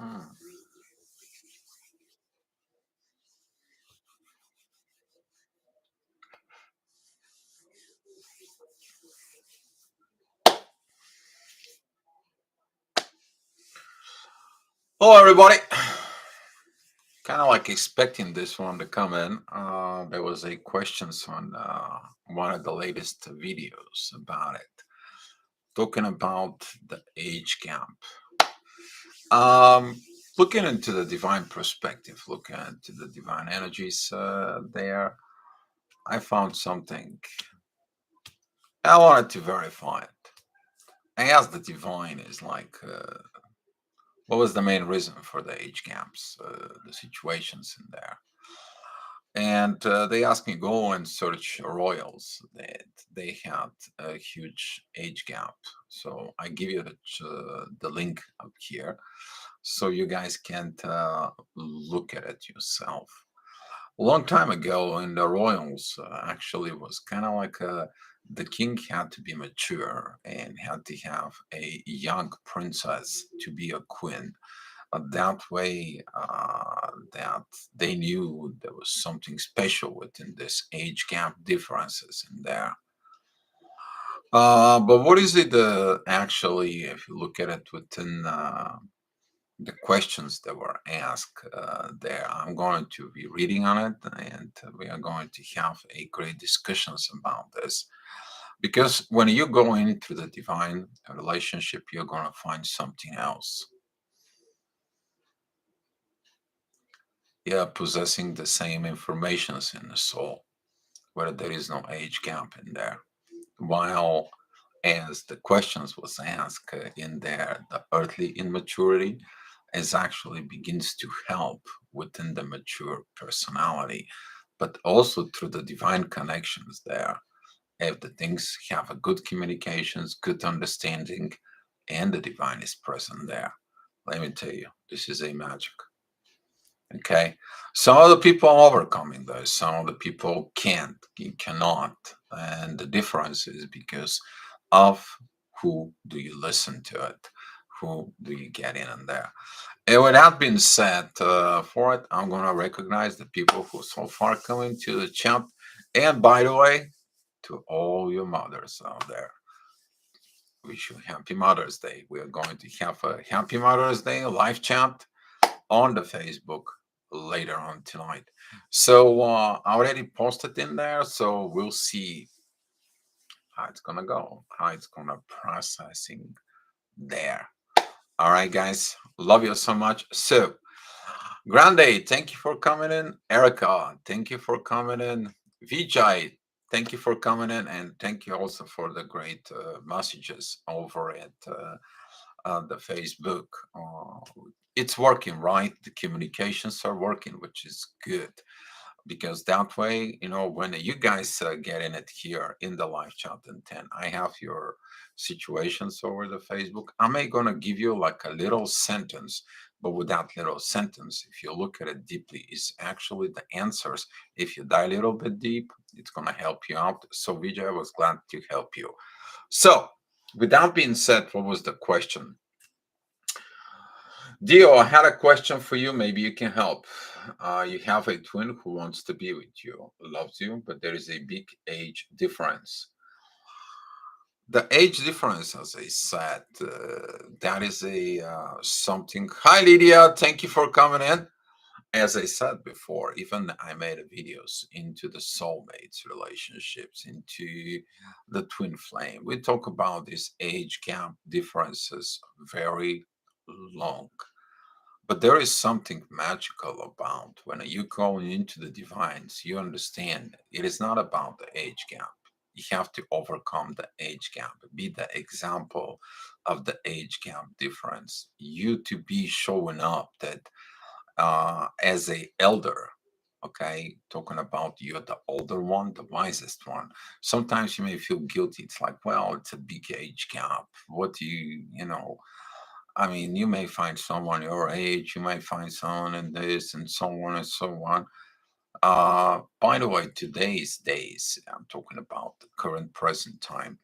Mm. Hello, everybody. Kind of like expecting this one to come in. There was a questions on one of the latest videos about it, talking about the age gap. Um, Looking into the divine perspective, looking into the divine energies there, I found something. I wanted to verify it. I asked the divine is like, what was the main reason for the age gaps, the situations in there? And they asked me go and search royals. They had a huge age gap. So I give you the link up here, so you guys can look at it yourself. A long time ago in the royals, actually was kind of like the king had to be mature and had to have a young princess to be a queen. That way, that they knew there was something special within this age gap differences in there. But what is it actually, if you look at it within the questions that were asked there? I'm going to be reading on it, and we are going to have a great discussions about this. Because when you go into the divine relationship, you're going to find something else. Yeah, possessing the same informations in the soul, where there is no age gap in there. While as the questions was asked in there, the earthly immaturity is actually begins to help within the mature personality, but also through the divine connections there. If the things have a good communications, good understanding, and the divine is present there, let me tell you, this is a magic. Okay. Some of the people are overcoming those, some of the people can't, cannot. And the difference is because of who do you listen to it, who do you get in and there. And with that being said, for it, I'm going to recognize the people who so far coming to the chat. And by the way, to all your mothers out there, wish you happy Mother's Day. We are going to have a happy Mother's Day live chat on the Facebook later on tonight. So I already posted in there, so we'll see how it's gonna go, how it's gonna processing there. All right, guys, love you so much. So, Grande, thank you for coming in. Erica, thank you for coming in. Vijay, thank you for coming in, and thank you also for the great messages over at the Facebook. It's working, right? The communications are working, which is good because that way, when you guys get in it here in the live chat and 10, I have your situations over the Facebook. I'm gonna give you like a little sentence, but with that little sentence, if you look at it deeply, is actually the answers. If you dive a little bit deep, it's gonna help you out. So Vijay, I was glad to help you. So with that being said, what was the question? Dio, I had a question for you. Maybe you can help. You have a twin who wants to be with you, loves you, but there is a big age difference. The age difference, as I said, that is a something. Hi, Lydia. Thank you for coming in. As I said before, even I made videos into the soulmates relationships, into the twin flame. We talk about these age gap differences very long. But there is something magical about when you go into the divines, you understand it is not about the age gap. You have to overcome the age gap, be the example of the age gap difference. You to be showing up that as a elder, okay, talking about you're the older one, the wisest one. Sometimes you may feel guilty. It's like, well, it's a big age gap. What do I mean, you may find someone your age, you might find someone in this, and so on and so on. By the way, today's days, I'm talking about the current present time,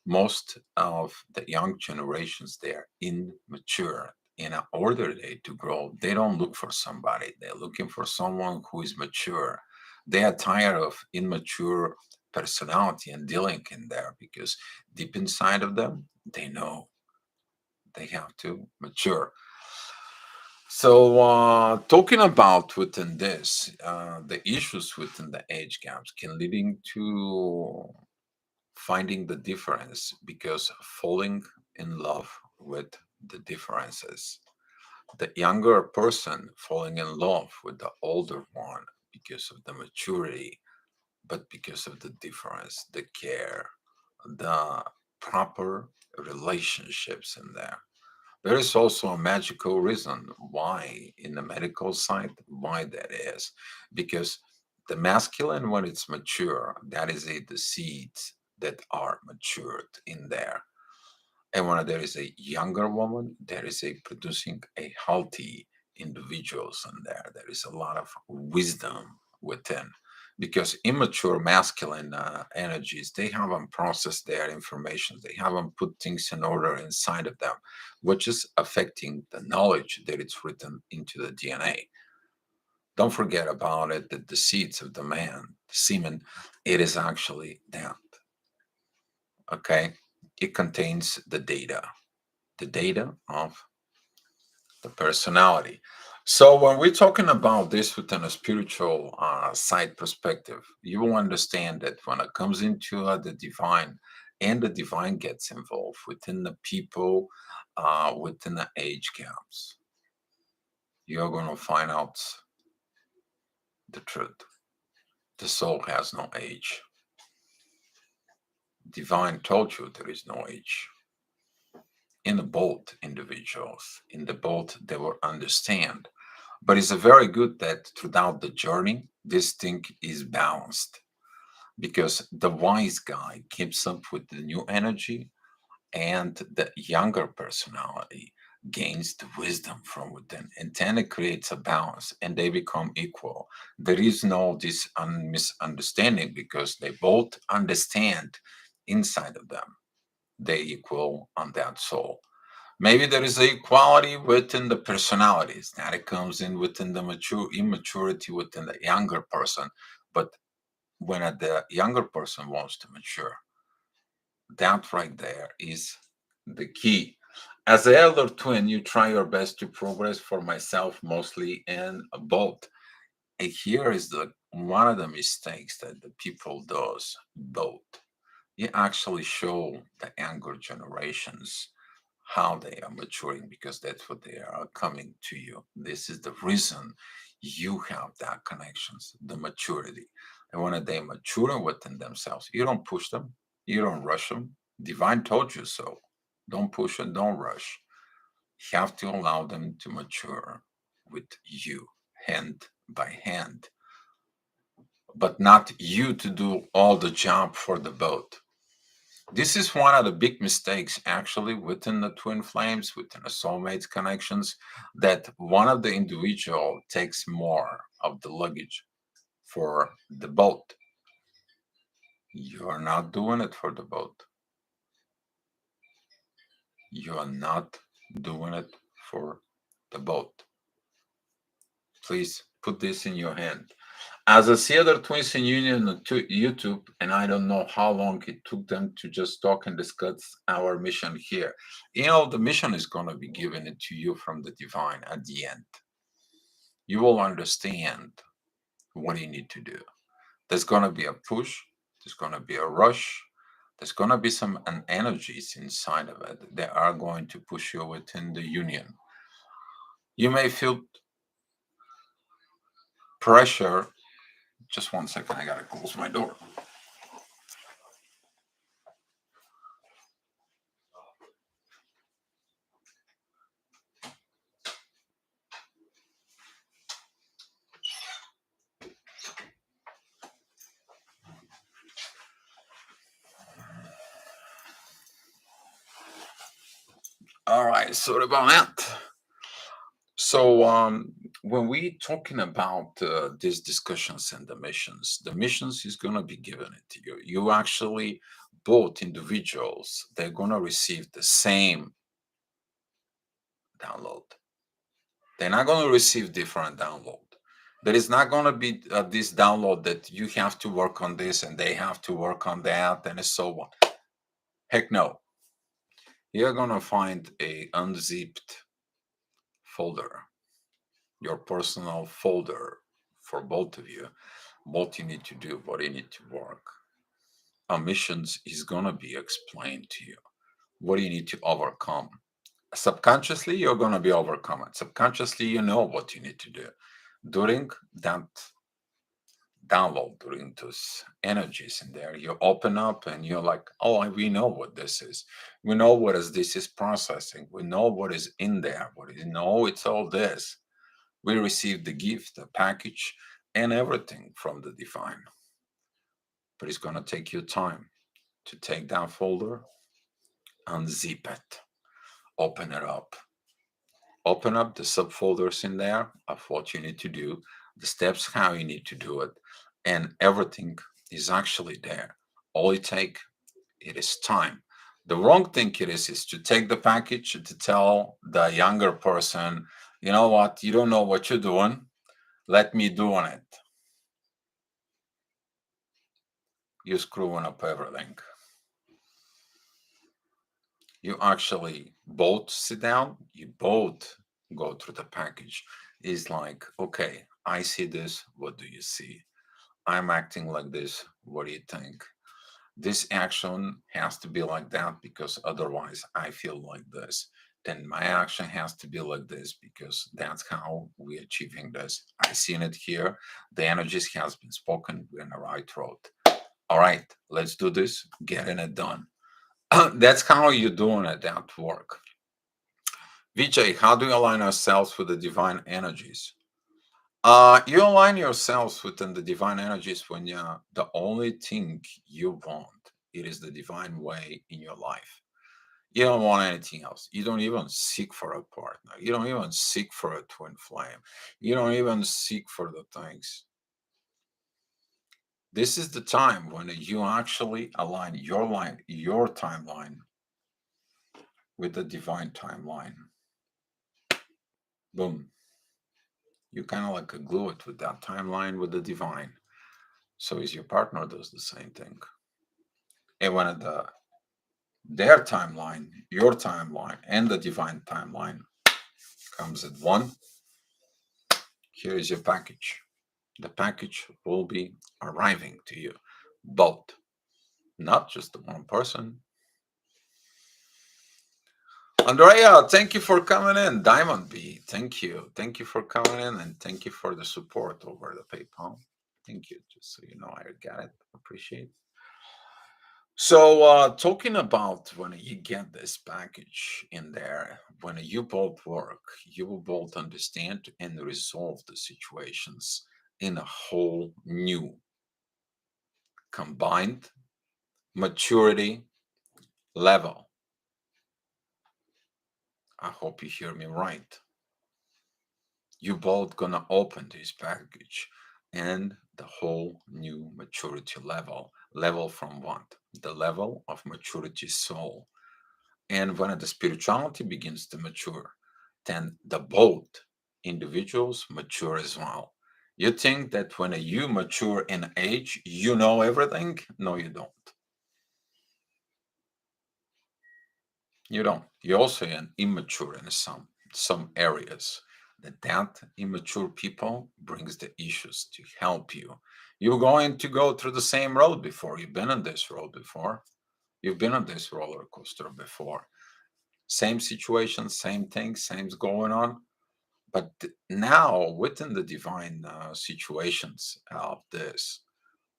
most of the young generations, they're immature. in order to grow, they don't look for somebody. They're looking for someone who is mature. They are tired of immature personality and dealing in there because deep inside of them, they know they have to mature. So, talking about within this, the issues within the age gaps can leading to finding the difference because falling in love with the differences. The younger person falling in love with the older one because of the maturity, but because of the difference, the care, the proper relationships in there. There is also a magical reason why, in the medical side, why that is. Because the masculine, when it's mature, that is the seeds that are matured in there. And when there is a younger woman, there is a producing a healthy individuals in there. There is a lot of wisdom within. Because immature masculine energies, they haven't processed their information. They haven't put things in order inside of them, which is affecting the knowledge that it's written into the DNA. Don't forget about it that the seeds of the man, the semen, it is actually that. Okay, it contains the data of the personality. So when we're talking about this within a spiritual side perspective, you will understand that when it comes into the divine, and the divine gets involved within the people, within the age gaps, you're going to find out the truth. The soul has no age. Divine told you there is no age. In the both individuals, in the both, they will understand. But it's a very good that throughout the journey, this thing is balanced because the wise guy keeps up with the new energy, and the younger personality gains the wisdom from within. And then it creates a balance and they become equal. There is no this misunderstanding because they both understand inside of them. They equal on that soul. Maybe there is a equality within the personalities that it comes in within the mature immaturity within the younger person. But when the younger person wants to mature, that right there is the key. As the elder twin, you try your best to progress for myself mostly in both. And here is the one of the mistakes that the people does both. You actually show the younger generations how they are maturing because that's what they are coming to you. This is the reason you have that connections, the maturity. And when they mature within themselves, you don't push them, you don't rush them. Divine told you so. Don't push and don't rush. You have to allow them to mature with you, hand by hand, but not you to do all the job for the boat. This is one of the big mistakes actually within the twin flames, within the soulmates connections, that one of the individual takes more of the luggage for the boat. You are not doing it for the boat. You are not doing it for the boat. Please put this in your hand. As I see other twins in union on YouTube, and I don't know how long it took them to just talk and discuss our mission here. The mission is going to be given it to you from the divine at the end. You will understand what you need to do. There's going to be a push, there's going to be a rush, there's going to be some energies inside of it that are going to push you within the union. You may feel pressure. Just 1 second, I got to close my door. All right, sorry about that. So, when we talking about these discussions and the missions is going to be given it to you. You actually, both individuals, they're going to receive the download. They're not going to receive different download. There is not going to be this download that you have to work on this and they have to work on that and so on. Heck no. You're going to find a unzipped folder, your personal folder for both of you, what you need to do, what you need to work. Omissions is going to be explained to you. What do you need to overcome? Subconsciously, you're going to be overcome it. Subconsciously, you know what you need to do. During that download, during those energies in there, you open up and you're like, oh, we know what this is. We know what is this is processing. We know what is in there. What is no, it's all this. We received the gift, the package, and everything from the divine. But it's going to take you time to take that folder, unzip it, open it up. Open up the subfolders in there of what you need to do, the steps how you need to do it, and everything is actually there. All it is time. The wrong thing is to take the package to tell the younger person, you know what, you don't know what you're doing. Let me doing it. You're screwing up everything. You actually both sit down, you both go through the package. It's like, okay, I see this, what do you see? I'm acting like this, what do you think? This action has to be like that because otherwise I feel like this. Then my action has to be like this because that's how we're achieving this. I seen it here. The energies has been spoken. We're in the right road. All right, let's do this. Getting it done. That's how you're doing it at work. Vijay, how do you align ourselves with the divine energies? You align yourselves within the divine energies when the only thing you want, it is the divine way in your life. You don't want anything else. You don't even seek for a partner. You don't even seek for a twin flame. You don't even seek for the things. This is the time when you actually align your timeline with the divine timeline. Boom. You kind of like glue it with that timeline with the divine. So is your partner does the same thing. And when their timeline, your timeline, and the divine timeline comes at one, here is your package. The package will be arriving to you, both, not just the one person. Andrea, thank you for coming in. Diamond B, thank you. Thank you for coming in and thank you for the support over the PayPal. Thank you. Just so you know, I got it. Appreciate it. So, talking about when you get this package in there, when you both work, you will both understand and resolve the situations in a whole new combined maturity level. I hope you hear me right. You both gonna open this package and the whole new maturity level. Level from what? The level of maturity soul. And when the spirituality begins to mature, then the both individuals mature as well. You think that when you mature in age, you know everything? No, you don't. You don't. You're also an immature in some areas. That immature people brings the issues to help you. You're going to go through the same road before. You've been on this road before. You've been on this roller coaster before. Same situation, same thing, same's going on. But now within the divine situations of this,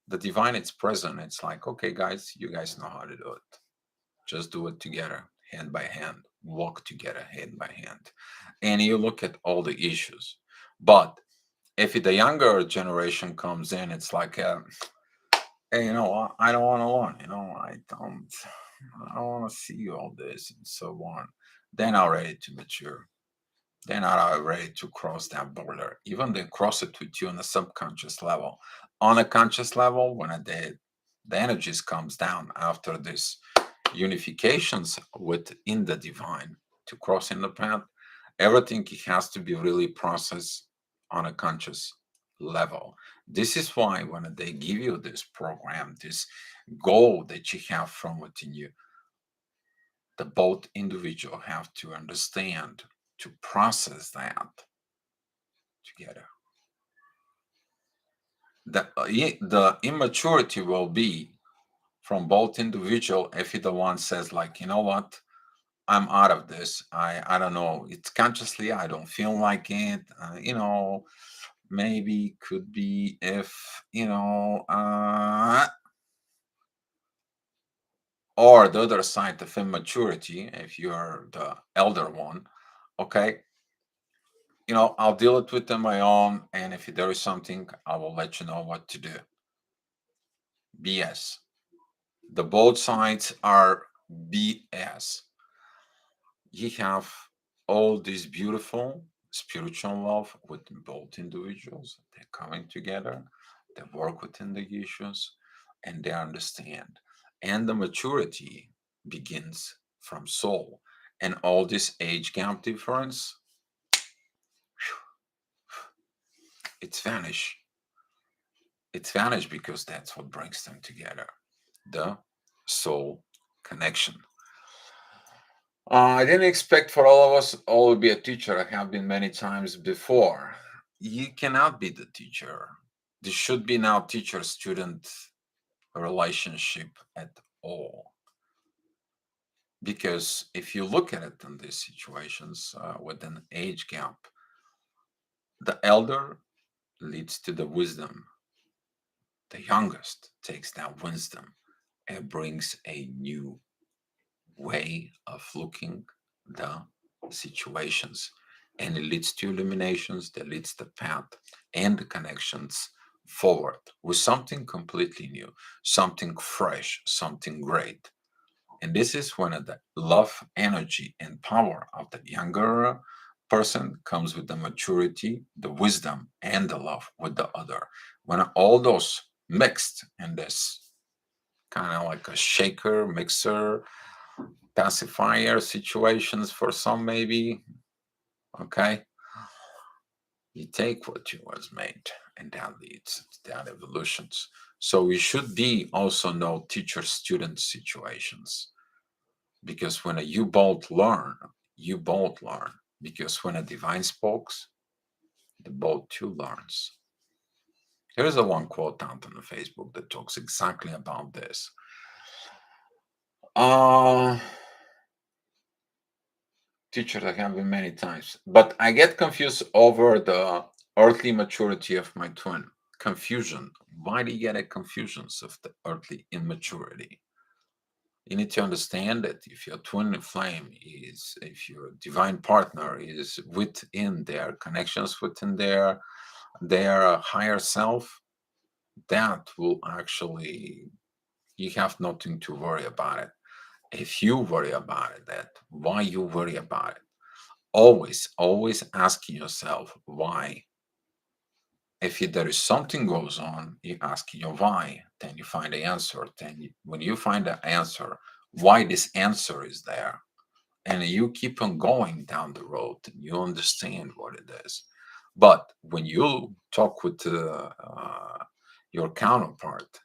the divine it's present. It's like, okay, guys, you guys know how to do it. Just do it together, hand by hand, walk together, hand by hand. And you look at all the issues. But if the younger generation comes in, it's like, hey, I don't want to learn, I don't want to see all this and so on. They're not ready to mature. They're not ready to cross that border. Even they cross it with you on a subconscious level. On a conscious level, when the energies comes down after this unifications within the divine to cross in the path, Everything has to be really processed on a conscious level. This is why when they give you this program, this goal that you have from within you, the both individual have to understand to process that together. The immaturity will be from both individual if he the one says like, you know what, I'm out of this. I don't know. It's consciously I don't feel like it. Maybe could be if or the other side of immaturity. If you're the elder one, okay, I'll deal it with on my own, and if there is something, I will let you know what to do. BS. The both sides are BS. You have all this beautiful spiritual love with both individuals. They're coming together, they work within the issues, and they understand. And the maturity begins from soul. And all this age gap difference, it's vanished. It's vanished because that's what brings them together. The soul connection. I didn't expect for all of us all to be a teacher. I have been many times before. You cannot be the teacher. There should be now teacher-student relationship at all. Because if you look at it in these situations with an age gap, the elder leads to the wisdom. The youngest takes that wisdom and brings a new way of looking the situations, and it leads to illuminations that leads the path and the connections forward with something completely new, something fresh, something great. And this is when the love, energy, and power of the younger person comes with the maturity, the wisdom, and the love with the other. When all those mixed in this kind of like a shaker, mixer, pacifier situations for some, maybe, okay, you take what you was made, and that leads to that evolutions. So we should be also know teacher student situations, because when you both learn, because when a divine spokes, the both two learns. Here's a one quote out on the Facebook that talks exactly about this. uh Teacher, I have been many times, but I get confused over the earthly maturity of my twin. Confusion. Why do you get a confusions of the earthly immaturity? You need to understand that if your twin flame is, if your divine partner is within their connections, within their higher self, that will actually, you have nothing to worry about it. If you worry about it, that why you worry about it? Always asking yourself why. If there is something goes on, you ask your why, then you find the answer. When you find the answer, why this answer is there, and you keep on going down the road, you understand what it is. But when you talk with your counterpart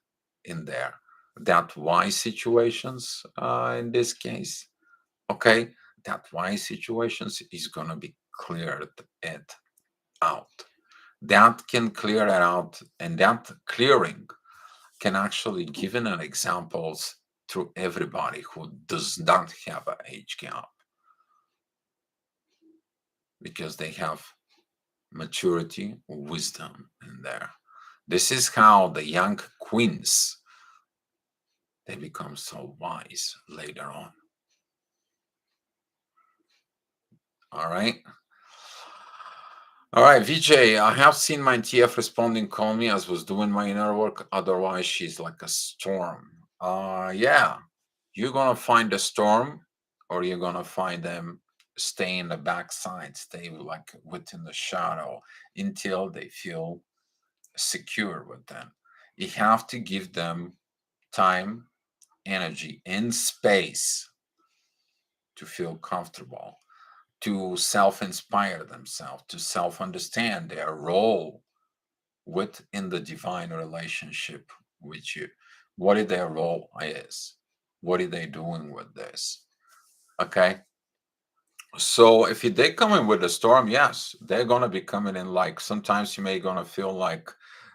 in there, that why situations, in this case, okay, that why situations is going to be cleared it out. That can clear it out, and that clearing can actually give an examples to everybody who does not have an age gap, because they have maturity, wisdom in there. This is how the young queens, they become so wise later on. All right. All right, VJ, I have seen my TF responding, call me as was doing my inner work. Otherwise, she's like a storm. Yeah, you're gonna find a storm, or you're gonna find them stay in the backside, stay like within the shadow until they feel secure with them. You have to give them time, energy, and space to feel comfortable, to self-inspire themselves, to self-understand their role within the divine relationship with you. What is their role is? What are they doing with this? Okay. So if they come in with a storm, yes, they're gonna be coming in like sometimes you may gonna feel like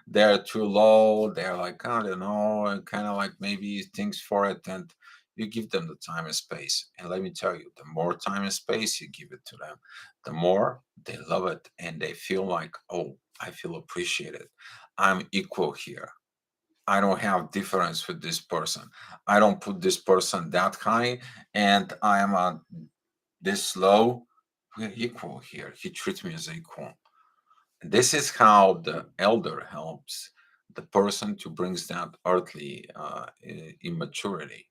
they're too low, they're like, I don't know, and kind of like maybe things for it, and you give them the time and space. And let me tell you, the more time and space you give it to them, the more they love it and they feel like, oh, I feel appreciated. I'm equal here. I don't have difference with this person. I don't put this person that high, and I am this low. We're equal here. He treats me as equal. This is how the elder helps the person to brings that earthly immaturity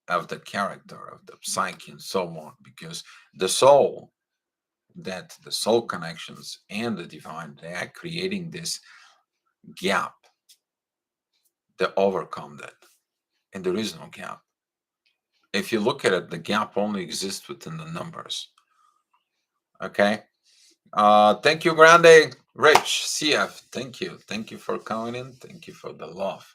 of the character of the psyche and so on, because the soul, that the soul connections and the divine, they are creating this gap to overcome that, and there is no gap. If you look at it, the gap only exists within the numbers. Okay. Thank you, Grande. Rich, CF, thank you. Thank you for coming in. Thank you for the love.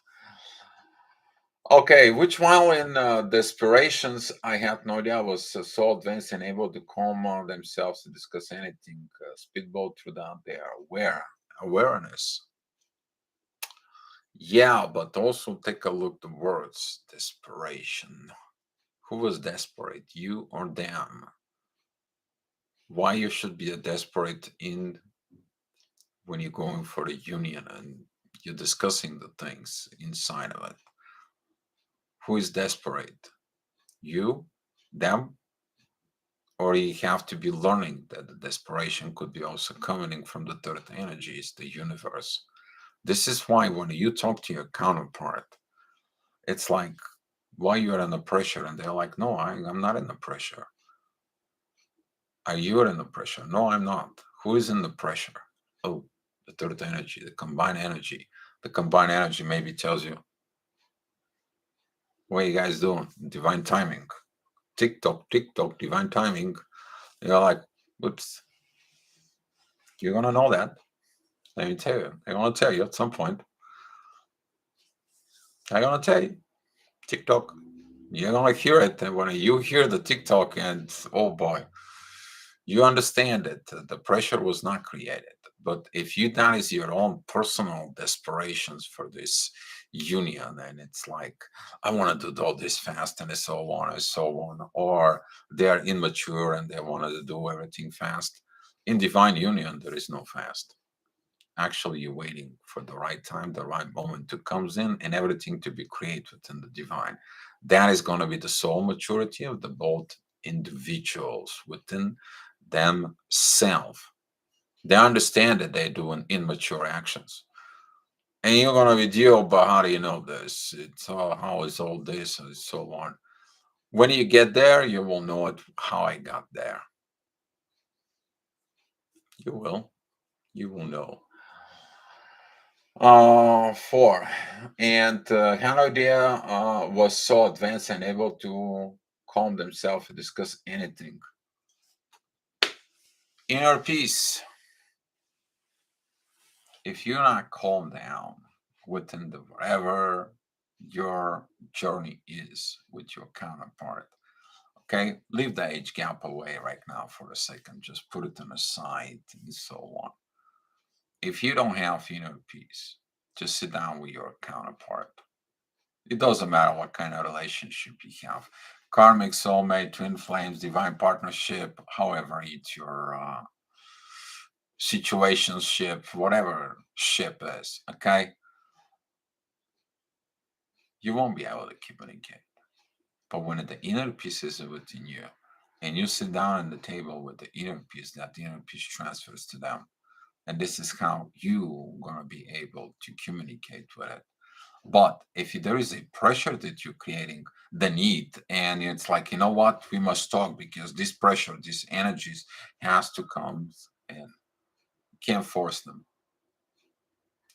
Okay, which while in desperations, I had no idea, was so advanced and able to calm themselves to discuss anything, spitball through that they are awareness. Yeah, but also take a look at the words desperation. Who was desperate, you or them? Why you should be a desperate in when you're going for the union and you're discussing the things inside of it? Who is desperate? You, them, or you have to be learning that the desperation could be also coming from the third energies, the universe. This is why when you talk to your counterpart, it's like, why you're under pressure? And they're like, no, I'm not in the pressure. Are you in the pressure? No, I'm not. Who is in the pressure? Oh, the third energy, the combined energy. The combined energy maybe tells you, what are you guys doing? Divine timing. TikTok, TikTok, divine timing. You're like, whoops, you're gonna know that. Let me tell you. I'm gonna tell you at some point. I'm gonna tell you. TikTok. You're gonna hear it. And when you hear the TikTok and oh boy, you understand that the pressure was not created. But if you that is your own personal desperations for this union, and it's like, I want to do all this fast and so on and so on, or they are immature and they wanted to do everything fast. In divine union, there is no fast. Actually, you're waiting for the right time, the right moment to comes in, and everything to be created within the divine. That is going to be the soul maturity of the both individuals within themselves. They understand that they're doing immature actions. And you're gonna be deal, but how do you know this? It's all how is all this and so on. When you get there, you will know it how I got there. You will. You will know. Four. And Hanodia was so advanced and able to calm themselves to discuss anything. Inner peace. If you're not calm down within the wherever your journey is with your counterpart, okay, leave the age gap away right now for a second. Just put it on a side and so on. If you don't have inner peace, just sit down with your counterpart. It doesn't matter what kind of relationship you have, karmic, soulmate, twin flames, divine partnership, however it's your situationship, whatever ship is, okay? You won't be able to communicate. But when the inner peace is within you, and you sit down at the table with the inner peace, that inner peace transfers to them. And this is how you're going to be able to communicate with it. But if there is a pressure that you're creating, the need, and it's like, you know what, we must talk because this pressure, these energies has to come and can't force them.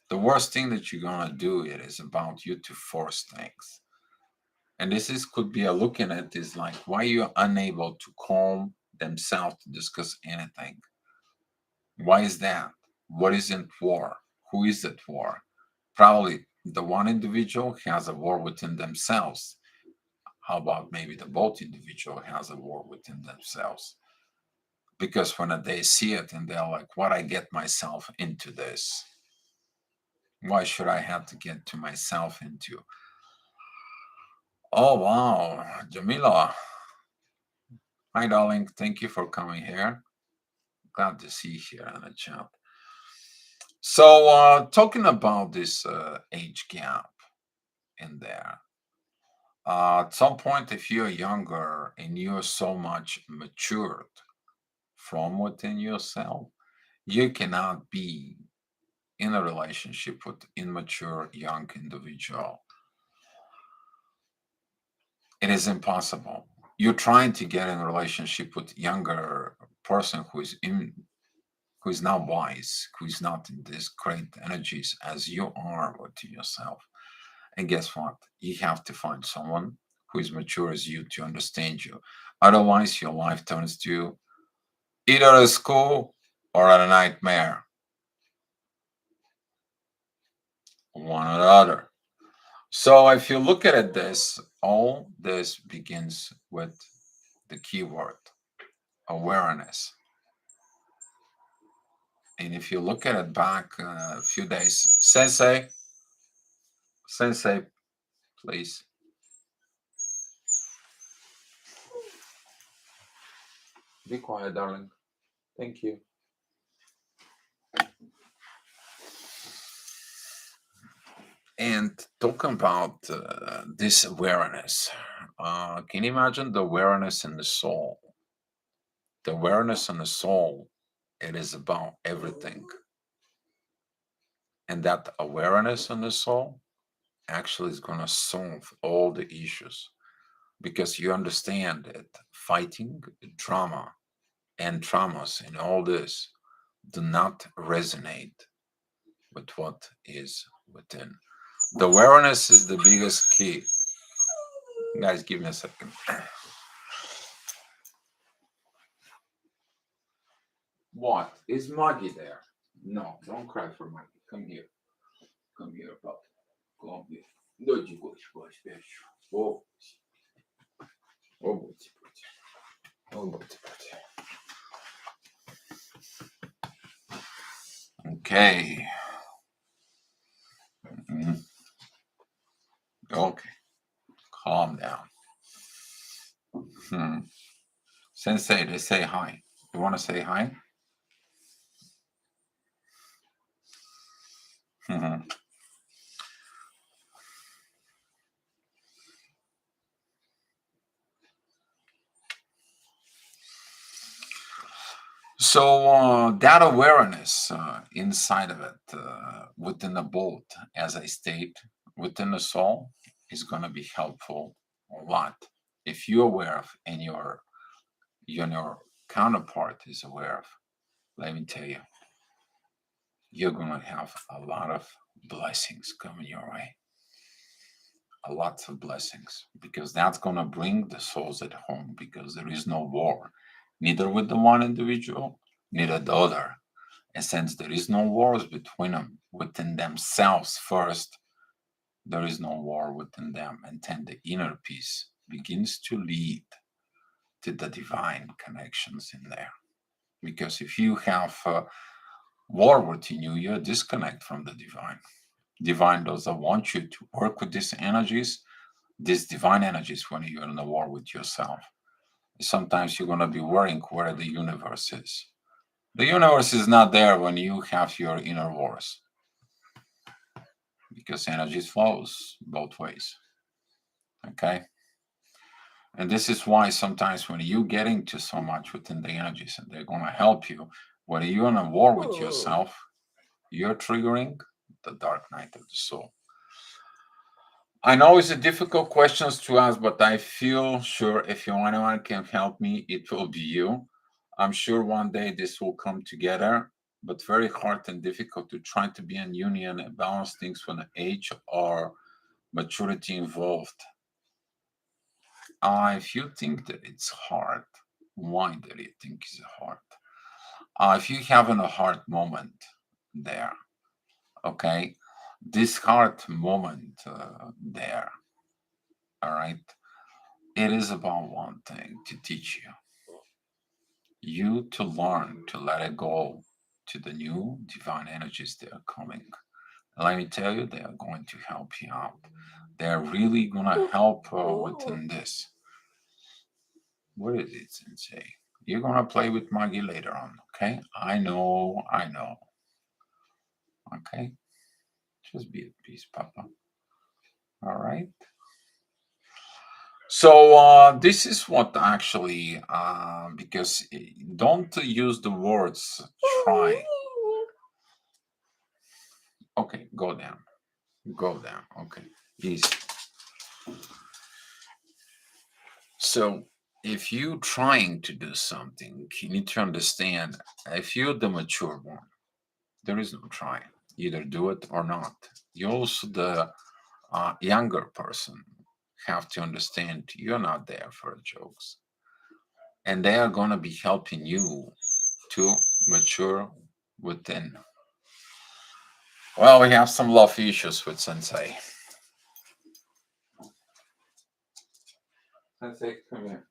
The worst thing that you're going to do it is about you to force things. And this is could be a looking at is like why you're unable to calm themselves to discuss anything. Why is that? What is at war? Who is at war? Probably the one individual has a war within themselves. How about maybe the both individual has a war within themselves? Because when they see it and they're like, what I get myself into this? Why should I have to get to myself into? Oh wow, Jamila. Hi darling, thank you for coming here. Glad to see you here in the chat. So talking about this age gap in there. At some point, if you're younger and you're so much matured from within yourself, you cannot be in a relationship with immature young individual. It is impossible. You're trying to get in a relationship with younger person who is not wise, who is not in these great energies as you are within yourself. And guess what? You have to find someone who is mature as you to understand you. Otherwise, your life turns to either a school or a nightmare, one or the other. So if you look at it, this all this begins with the keyword awareness. And if you look at it back a few days, Sensei, please. Be quiet, darling. Thank you. And talking about this awareness, can you imagine the awareness in the soul? The awareness in the soul, it is about everything. And that awareness in the soul actually is going to solve all the issues because you understand that fighting, drama, and traumas and all this do not resonate with what is within. The awareness is the biggest key. Guys, give me a second. What? Is Maggie there? No, don't cry for Maggie. Come here. Come here, pup. Come here. No, you go, Oh, oh, oh, okay. Mhm. Okay. Calm down. Hmm. Sensei, they say hi. You want to say hi? Mhm. So that awareness inside of it, within the boat, as I state, within the soul, is going to be helpful a lot. If you're aware of, and your counterpart is aware of, let me tell you, you're going to have a lot of blessings coming your way. A lot of blessings, because that's going to bring the souls at home, because there is no war, neither with the one individual, neither the other. And since there is no wars between them, within themselves first, there is no war within them. And then the inner peace begins to lead to the divine connections in there. Because if you have war within you, you're disconnect from the divine. Divine doesn't want you to work with these divine energies when you're in a war with yourself. Sometimes you're going to be worrying where the universe is. The universe is not there when you have your inner wars, because energy flows both ways. Okay. And this is why sometimes when you get into so much within the energies and they're going to help you, when you're in a war with yourself, you're triggering the dark night of the soul. I know it's a difficult questions to ask, but I feel sure if anyone can help me, it will be you. I'm sure one day this will come together, but very hard and difficult to try to be in union and balance things when age or maturity involved. If you think that it's hard, Why do you think is a heart? If you having a heart moment there, okay, this heart moment there, all right, it is about one thing to teach you to learn to let it go to the new divine energies that are coming. Let me tell you, they are going to help you out. They're really gonna help within this. What is it, Sensei? You're gonna play with Maggie later on, okay? I know, I know. Okay, just be at peace, Papa. All right. So this is what actually, because don't use the words try. Okay, go down. Go down. Okay, easy. So if you're trying to do something, you need to understand if you're the mature one, there is no trying. Either do it or not. You also, the younger person, have to understand you're not there for jokes. And they are going to be helping you to mature within. Well, we have some love issues with Sensei. Sensei, come here.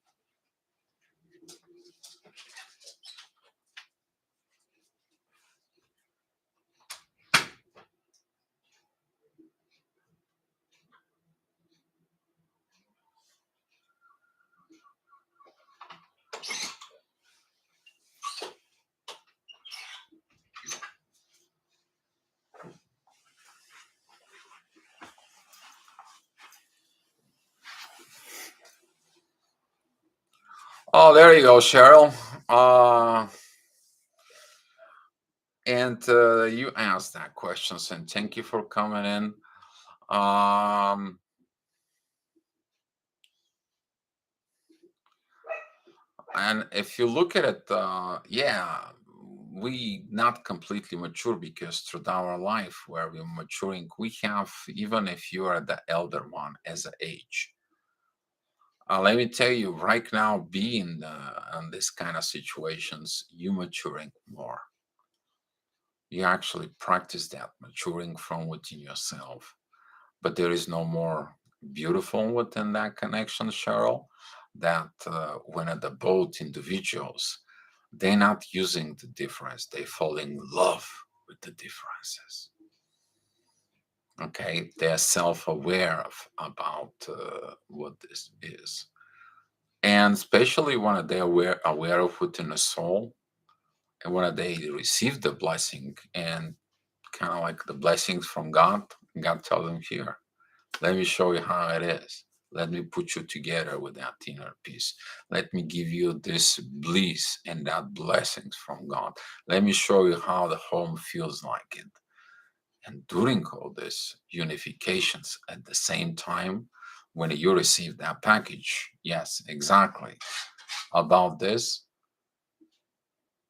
Oh, there you go, Cheryl. And you asked that question, and thank you for coming in. Um, and if you look at it, yeah, we not completely mature because through our life where we're maturing, we have, even if you are the elder one as an age. Let me tell you, right now, being in this kind of situations, you maturing more. You actually practice that maturing from within yourself. But there is no more beautiful within that connection, Cheryl, that when at the both individuals, they're not using the difference, they fall in love with the differences. Okay, they're self-aware of about what this is, and especially when they're aware of within the soul, and when they receive the blessing and kind of like the blessings from God, God tells them here, let me show you how it is. Let me put you together with that inner peace. Let me give you this bliss and that blessings from God. Let me show you how the home feels like it. And during all this unifications at the same time, when you receive that package, yes, exactly. About this,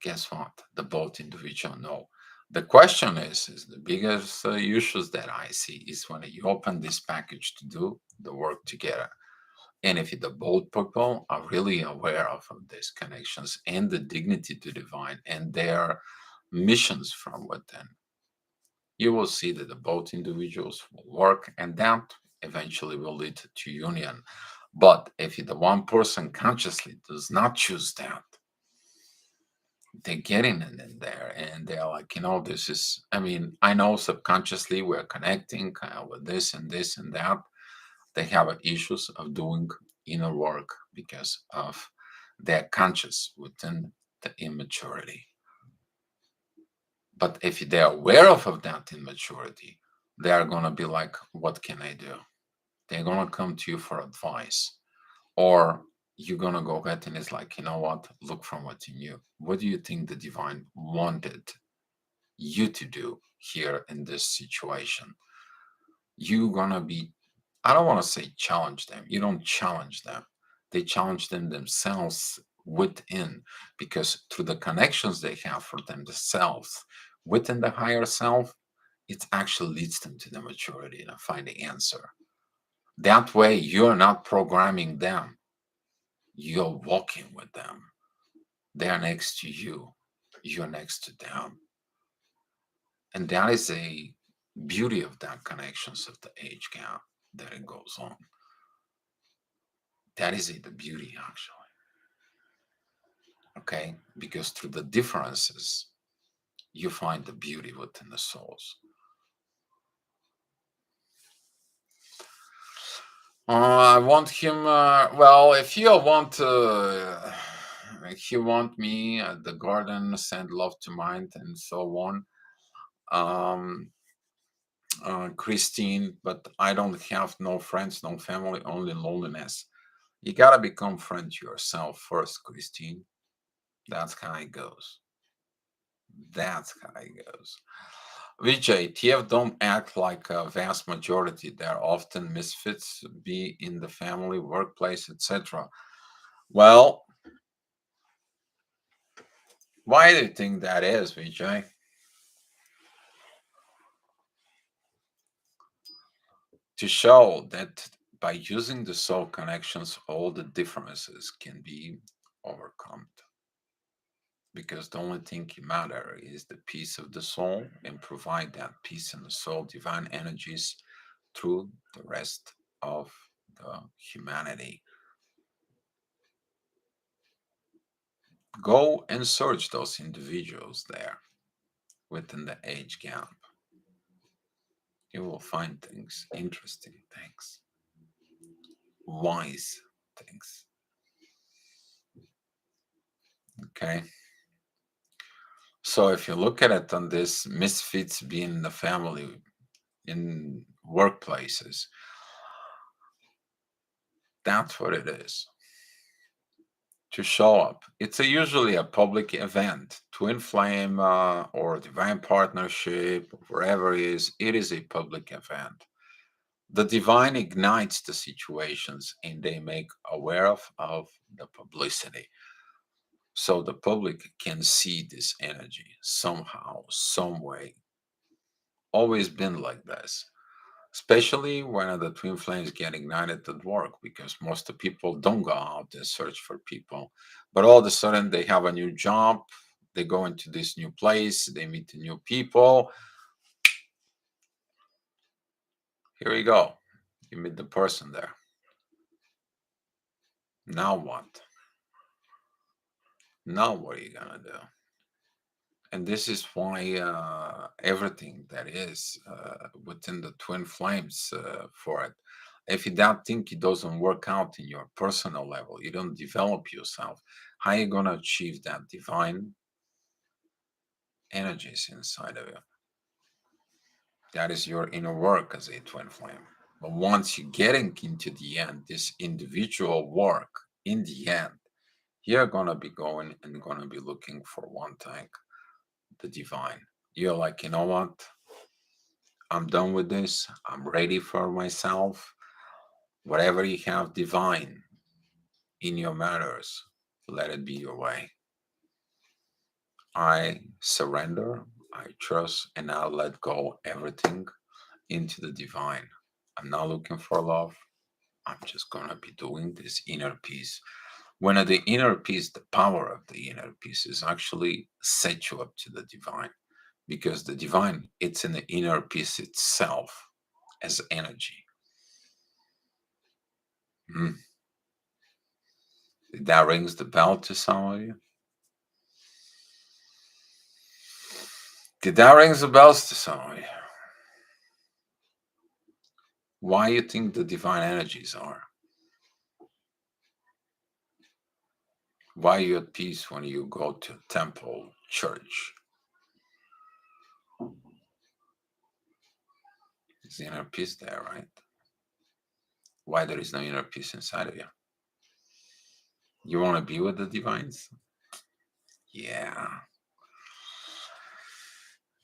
guess what? The both individual know. The question is the biggest issues that I see is when you open this package to do the work together. And if the both people are really aware of these connections and the dignity to divine and their missions from within, you will see that the both individuals will work and that eventually will lead to union. But if the one person consciously does not choose that, they're getting it in there and they're like, this is, I mean, I know subconsciously we're connecting with this and this and that. They have issues of doing inner work because of their conscious within the immaturity. But if they're aware of that immaturity, they are going to be like, what can I do? They're going to come to you for advice. Or you're going to go ahead and it's like, you know what? Look from within you. What do you think the divine wanted you to do here in this situation? You're going to be, I don't want to say challenge them. You don't challenge them. They challenge them themselves within because through the connections they have for themselves within the higher self, it actually leads them to the maturity and find the answer. That way, you're not programming them, you're walking with them. They're next to you. You're next to them. And that is a beauty of that connections of the age gap that it goes on. That is the beauty, actually. Okay? Because through the differences, you find the beauty within the souls. I want him. Well, if you want, if you want me at the garden, send love to mind, and so on. Um, Christine, but I don't have no friends, no family, only loneliness. You gotta become friends yourself first, Christine. That's how it goes. That's how it goes. Vijay, TF don't act like a vast majority. They're often misfits, be in the family, workplace, etc. Well, why do you think that is, Vijay? To show that by using the soul connections, all the differences can be overcome. Because the only thing that matter is the peace of the soul and provide that peace in the soul, divine energies through the rest of the humanity. Go and search those individuals there within the age gap. You will find things, interesting things, wise things. Okay. So if you look at it on this misfits being in the family, in workplaces, that's what it is. To show up. It's usually a public event, twin flame or divine partnership, wherever it is a public event. The divine ignites the situations and they make aware of the publicity. So the public can see this energy somehow, some way. Always been like this. Especially when the twin flames get ignited at work, because most of the people don't go out and search for people. But all of a sudden they have a new job, they go into this new place, they meet the new people. Here we go. You meet the person there. Now what? Now what are you gonna do? And this is why everything that is within the twin flames for it. If you don't think it doesn't work out in your personal level, you don't develop yourself, how are you going to achieve that divine energies inside of you? That is your inner work as a twin flame. But once you're getting into the end, this individual work, in the end, you're going to be going and going to be looking for one thing, the divine. You're like, you know what? I'm done with this. I'm ready for myself. Whatever you have divine in your matters, let it be your way. I surrender, I trust, and I let go everything into the divine. I'm not looking for love. I'm just going to be doing this inner peace. When the inner peace, the power of the inner peace is actually set you up to the divine, because the divine, it's in the inner peace itself as energy. Mm. That rings the bell to some of you. Did that rings the bells to some of you? Why you think the divine energies are? Why you at peace when you go to temple, church? Is the inner peace there, right? Why there is no inner peace inside of you? You want to be with the divines? Yeah.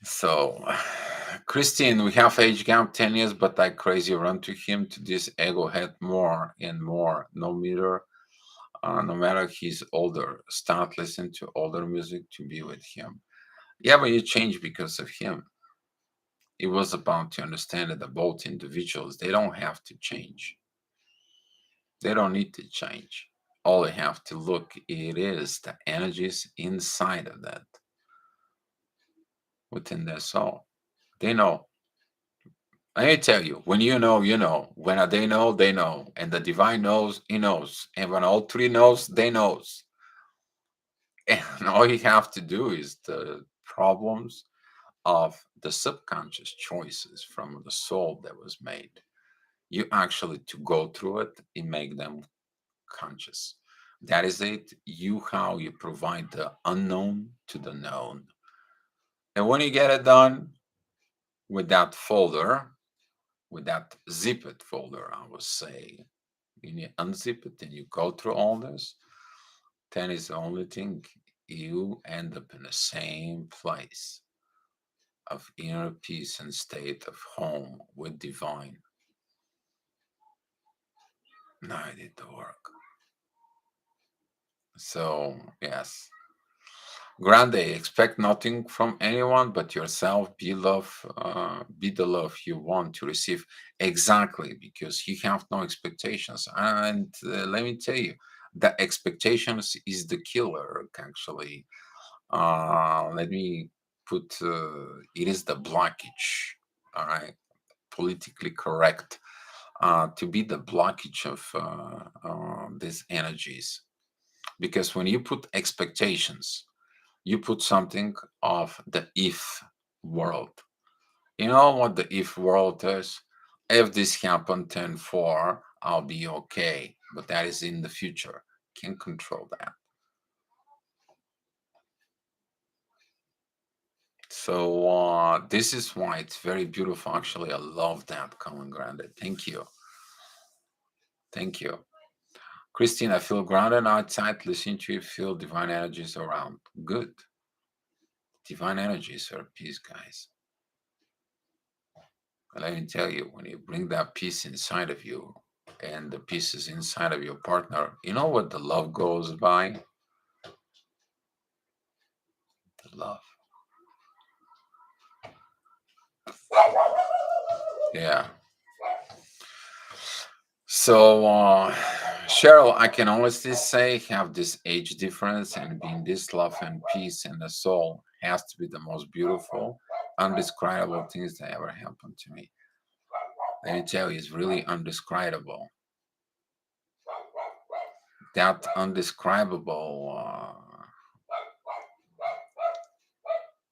So, Christine, we have age gap 10 years, but I crazy run to him to this ego head more and more. No matter he's older, start listening to older music to be with him. Yeah, but you change because of him. It was about to understand that both individuals, they don't have to change. They don't need to change. All you have to look, it is the energies inside of that, within their soul. They know. I tell you, when you know, you know. When they know, they know. And the divine knows, he knows. And when all three knows, they knows. And all you have to do is the problems of the subconscious choices from the soul that was made. You actually to go through it and make them conscious. That is it. You how you provide the unknown to the known. And when you get it done with that folder, with that zipped folder, I would say, when you unzip it and you go through all this, then is the only thing you end up in the same place of inner peace and state of home with divine. Now I did the work. So, yes. Grande, expect nothing from anyone but yourself. Be love, be the love you want to receive. Exactly, because you have no expectations. And let me tell you, the expectations is the killer, actually. Let me put it is the blockage. All right, politically correct. To be the blockage of these energies. Because when you put expectations, you put something of the if world. You know what the if world is? If this happened 10 4, I'll be okay. But that is in the future. Can't control that. So this is why it's very beautiful. Actually, I love that, Common Grounded. Thank you. Thank you. Christine, I feel grounded outside. Listening to you, feel divine energies around. Good. Divine energies are peace, guys. And let me tell you, when you bring that peace inside of you and the peace is inside of your partner, you know what the love goes by? The love. Yeah. So, Cheryl, I can honestly say have this age difference and being this love and peace in the soul has to be the most beautiful, undescribable things that ever happened to me. Let me tell you, it's really undescribable. That undescribable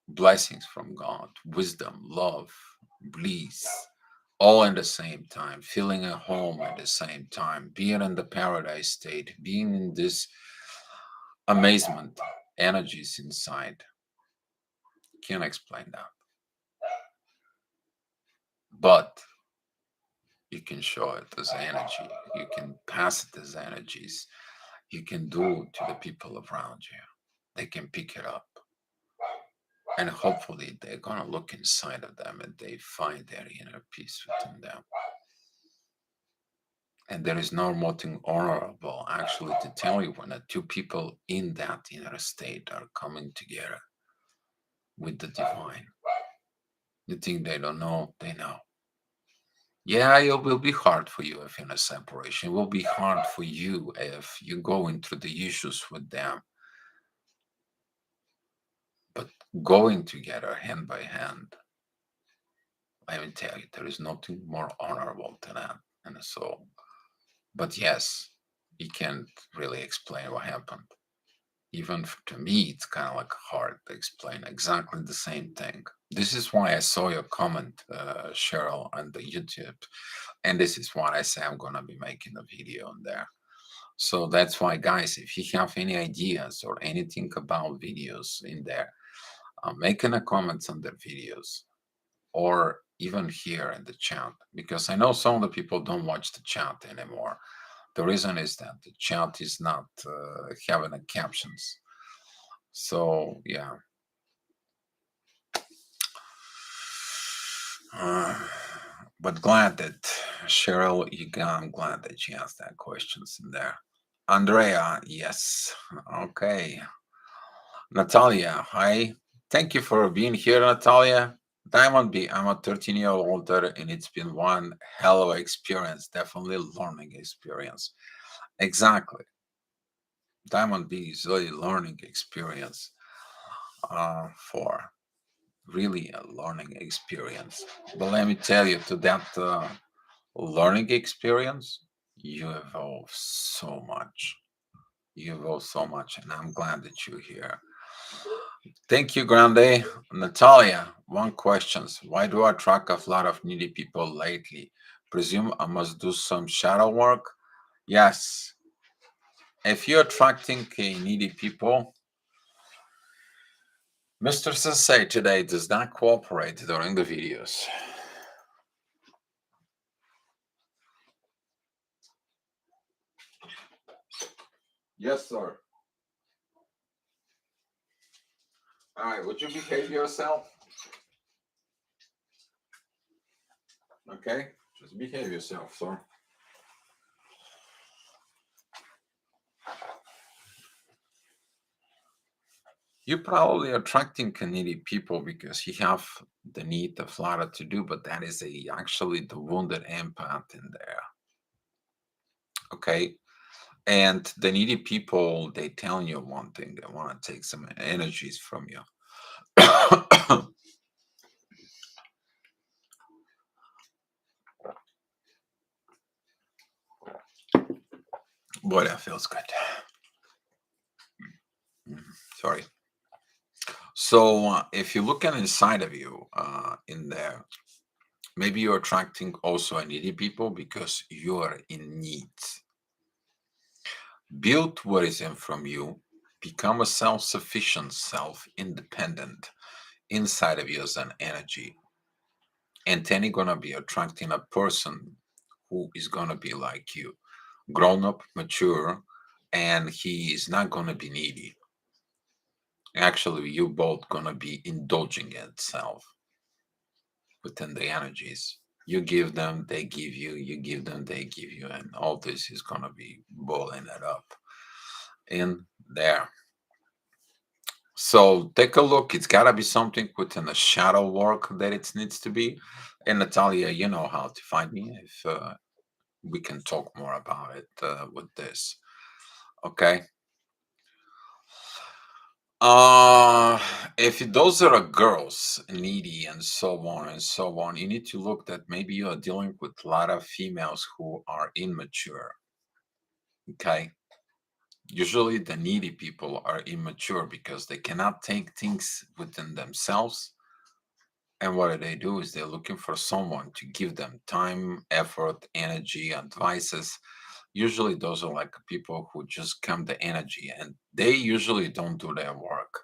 blessings from God, wisdom, love, bliss, all in the same time, feeling at home at the same time, being in the paradise state, being in this amazement, energies inside. Can't explain that. But you can show it as energy. You can pass it as energies. You can do to the people around you. They can pick it up. And hopefully they're gonna look inside of them and they find their inner peace within them. And there is no more thing honorable actually to tell you when the two people in that inner state are coming together with the divine. The thing they don't know, they know. Yeah, it will be hard for you if in a separation. It will be hard for you if you go into the issues with them. But going together hand by hand, let me tell you, there is nothing more honorable than that in the soul. But yes, you can't really explain what happened. Even to me, it's kind of like hard to explain exactly the same thing. This is why I saw your comment, Cheryl, on the YouTube. And this is why I say I'm going to be making a video on there. So that's why, guys, if you have any ideas or anything about videos in there, make in the comments on the videos or even here in the chat, because I know some of the people don't watch the chat anymore. The reason is that the chat is not having the captions. So yeah. Uh, but glad that Cheryl, I'm glad that she asked that questions in there. Andrea, yes. Okay. Natalia, hi. Thank you for being here, Natalia. Diamond B, I'm a 13-year older and it's been one hell of an experience, definitely learning experience. Exactly. Diamond B is really learning experience for really a learning experience. But let me tell you, to that learning experience, you evolve so much. You evolve so much, and I'm glad that you're here. Thank you, Grande. Natalia, one question. Why do I attract a lot of needy people lately? Presume I must do some shadow work? Yes. If you're attracting needy people, Mr. Sensei today does not cooperate during the videos. Yes, sir. All right, would you behave yourself? Okay, just behave yourself, sir. You're probably attracting needy people because you have the need of Flora to do, but that is actually the wounded empath in there. Okay, and the needy people, they tell you one thing, they want to take some energies from you. Boy, that feels good. Sorry. So if you look at inside of you, in there, maybe you're attracting also a needy people because you're in need. Build what is in from you, become a self-sufficient, self-independent inside of you as an energy. And then you're gonna be attracting a person who is gonna be like you, grown up, mature, and he is not gonna be needy. Actually, you both gonna be indulging itself within the energies. You give them, they give you, you give them, they give you, and all this is gonna be boiling it up in there. So take a look. It's gotta be something within the shadow work that it needs to be. And Natalia, you know how to find me if we can talk more about it with this. Okay. Uh, if those are girls needy and so on and so on, you need to look that maybe you are dealing with a lot of females who are immature. Okay. Usually the needy people are immature because they cannot take things within themselves. And what they do is they're looking for someone to give them time, effort, energy, advices. Usually those are like people who just come the energy and they usually don't do their work.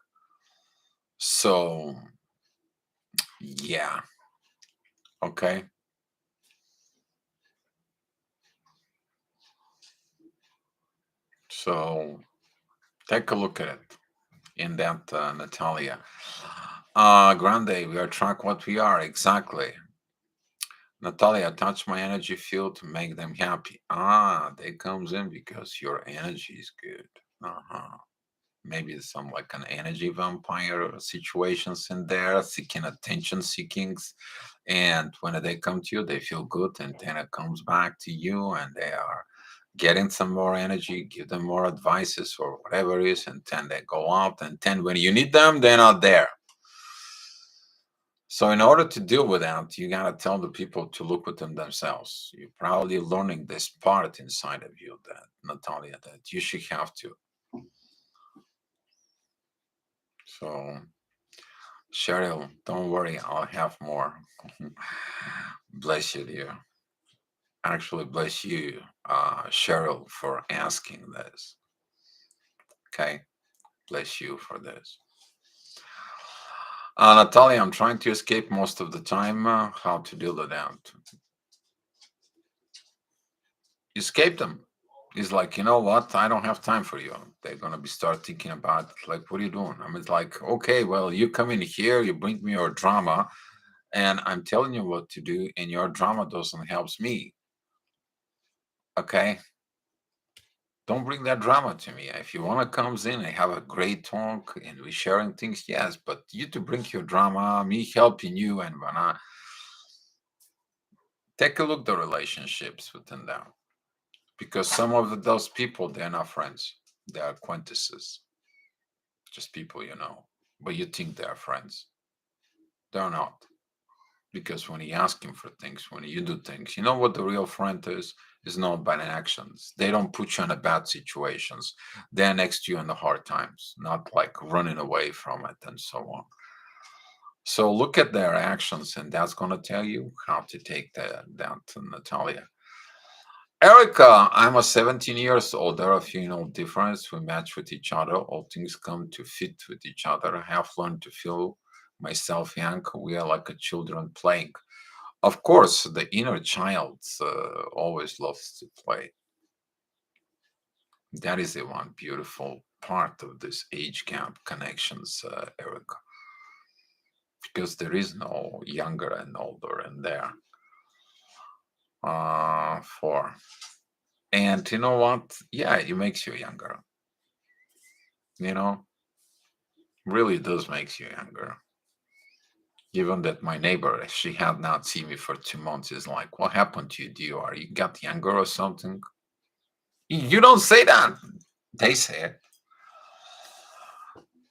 So yeah, okay. So take a look at it in that Natalia. Grande, we attract what we are, exactly. Natalia, touch my energy field to make them happy. Ah, that comes in because your energy is good. Uh-huh. Maybe some like an energy vampire situations in there, seeking attention seekings. And when they come to you, they feel good, and then it comes back to you, and they are getting some more energy, give them more advices or whatever it is, and then they go out, and then when you need them, they're not there. So in order to deal with that, you gotta tell the people to look within themselves. You're probably learning this part inside of you, that Natalia, that you should have to. So Cheryl, don't worry, I'll have more. Bless you, dear. Actually, bless you, Cheryl, for asking this. Okay, bless you for this. Natalia, I'm trying to escape most of the time. How to deal with that? Escape them. It's like, you know what? I don't have time for you. They're gonna be start thinking about like, what are you doing? I mean, it's like, okay, well, you come in here, you bring me your drama, and I'm telling you what to do, and your drama doesn't helps me. Okay, don't bring that drama to me. If you wanna comes in and have a great talk and we sharing things, yes, but you to bring your drama, me helping you, and wanna take a look the relationships within them because some of those people they're not friends. They are acquaintances, just people you know, but you think they are friends. They're not. Because when you ask him for things, when you do things, you know what the real friend is not by actions. They don't put you in a bad situations. They're next to you in the hard times, not like running away from it and so on. So look at their actions, and that's going to tell you how to take that to Natalia. Erica, I'm a 17 years old. There are a few, difference. We match with each other. All things come to fit with each other. I have learned to feel myself young. We are like a children playing. Of course, the inner child always loves to play. That is the one beautiful part of this age gap connections, Erica, because there is no younger and older in there. For and you know what? Yeah, it makes you younger. You know, really does makes you younger. Even that my neighbor, she had not seen me for 2 months, is like, "What happened to you, Dio? Are you got younger or something?" You don't say that. They say it,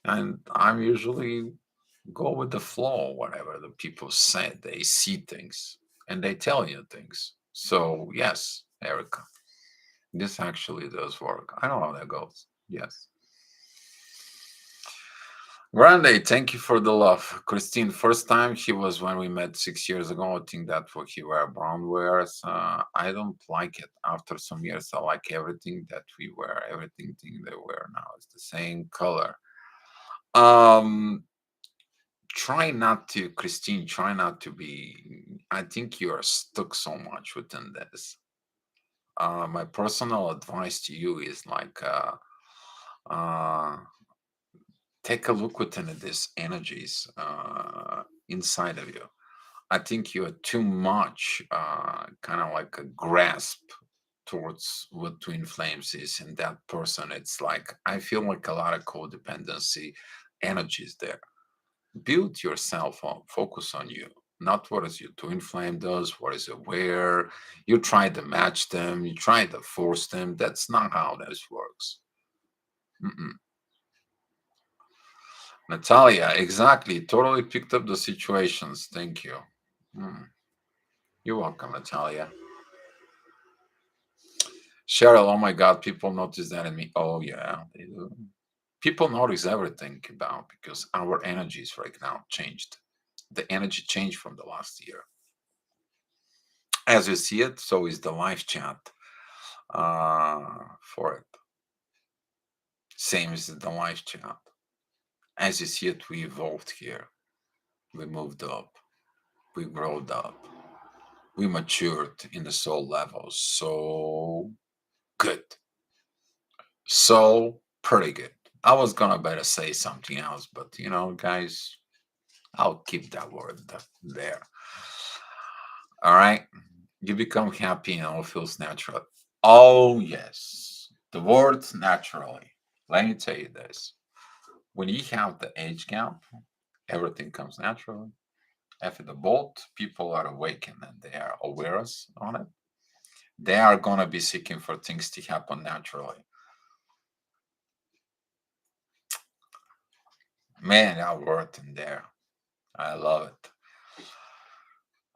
and I'm usually go with the flow, whatever the people say. They see things and they tell you things. So yes, Erica, this actually does work. I know how that goes. Yes. Grande, thank you for the love. Christine, first time she was when we met 6 years ago. I think that what he wear brown wears. I don't like it. After some years, I like everything that we wear. Everything thing they wear now is the same color. Um, Try not to, Christine, try not to be. I think you are stuck so much within this. My personal advice to you is like, uh, take a look within this energies inside of you. I think you are too much kind of like a grasp towards what twin flames is in that person. It's like I feel like a lot of codependency energies there. Build yourself up, focus on you, not what is your twin flame does, what is it where. You try to match them, you try to force them. That's not how this works. Mm-mm. Natalia, exactly, totally picked up the situations. Thank you. Mm. You're welcome, Natalia. Cheryl, oh my God, people notice that in me. Oh yeah, they do. People notice everything about because our energies right now changed. The energy changed from the last year. As you see it, so is the live chat for it. Same as the live chat. As you see it, we evolved here. We moved up. We growed up. We matured in the soul level. So good. So pretty good. I was gonna better say something else, but guys, I'll keep that word there. All right. You become happy and all feels natural. Oh, yes. The word naturally. Let me tell you this. When you have the age gap, everything comes naturally. After the both people are awakened and they are aware on it, they are going to be seeking for things to happen naturally. Man, that word in there. I love it.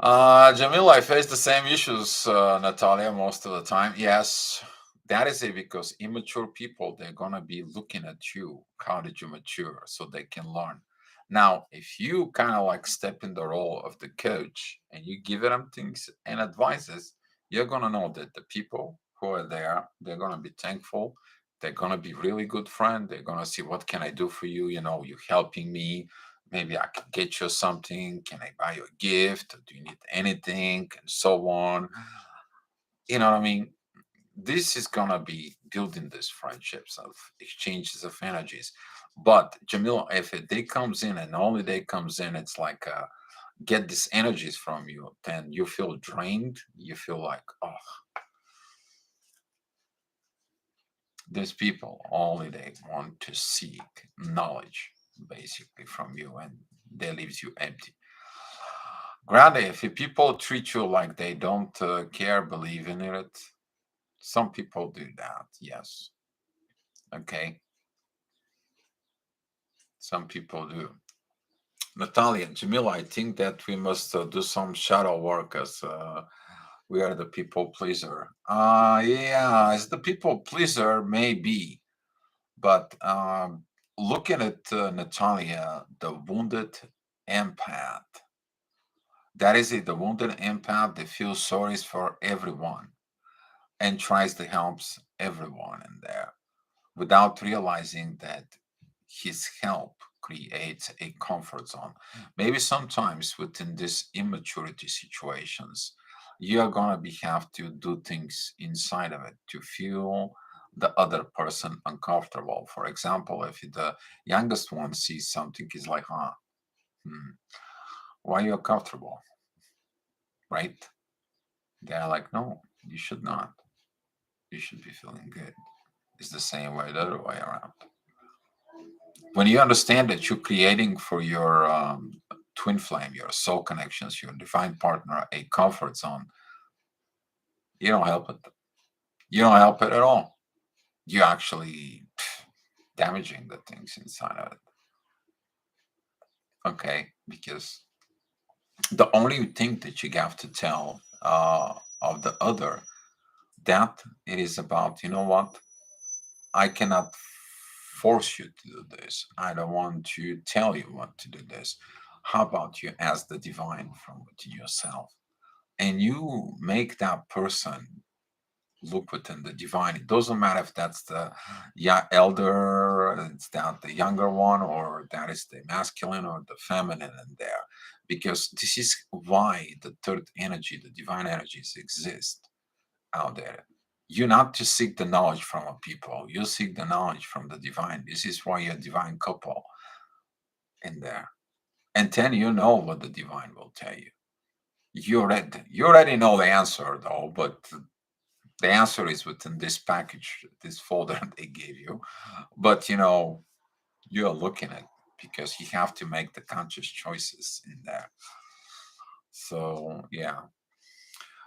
Jamil, I face the same issues, Natalia, most of the time. Yes, that is it because immature people, they're going to be looking at you. How did you mature? So they can learn. Now, if you kind of like step in the role of the coach and you give them things and advices, you're going to know that the people who are there, they're going to be thankful. They're going to be really good friend. They're going to see what can I do for you? You're helping me. Maybe I can get you something. Can I buy you a gift? Do you need anything? And so on. You know what I mean? This is gonna be building these friendships of exchanges of energies. But Jamil, if a day comes in and only day comes in, it's like get these energies from you, then you feel drained. You feel like, oh, these people only they want to seek knowledge basically from you, and they leaves you empty. Granted, if people treat you like they don't care, believe in it, some people do that, yes. Okay, some people do. Natalia and Jamila, I think that we must do some shadow work as we are the people pleaser. Yeah, as the people pleaser, maybe, but looking at Natalia, the wounded empath, that is it, the wounded empath that feels sorry for everyone and tries to help everyone in there without realizing that his help creates a comfort zone. Maybe sometimes within these immaturity situations, you are gonna be have to do things inside of it to feel the other person uncomfortable. For example, if the youngest one sees something, he's like, why are you uncomfortable? Right? They're like, no, you should not. You should be feeling good. It's the same way the other way around. When you understand that you're creating for your twin flame, your soul connections, your divine partner, a comfort zone, you don't help it. You don't help it at all. You're actually damaging the things inside of it. Okay, because the only thing that you have to tell of the other that it is about, you know what? I cannot force you to do this. I don't want to tell you what to do this. How about you ask the divine from within yourself? And you make that person look within the divine. It doesn't matter if that's the elder, it's that the younger one, or that is the masculine or the feminine in there. Because this is why the third energy, the divine energies exist out there. You not to seek the knowledge from a people, you seek the knowledge from the divine. This is why you're a divine couple in there. And then you know what the divine will tell you. You already know the answer though, but the answer is within this package, this folder they gave you. But you're looking at because you have to make the conscious choices in there. So yeah.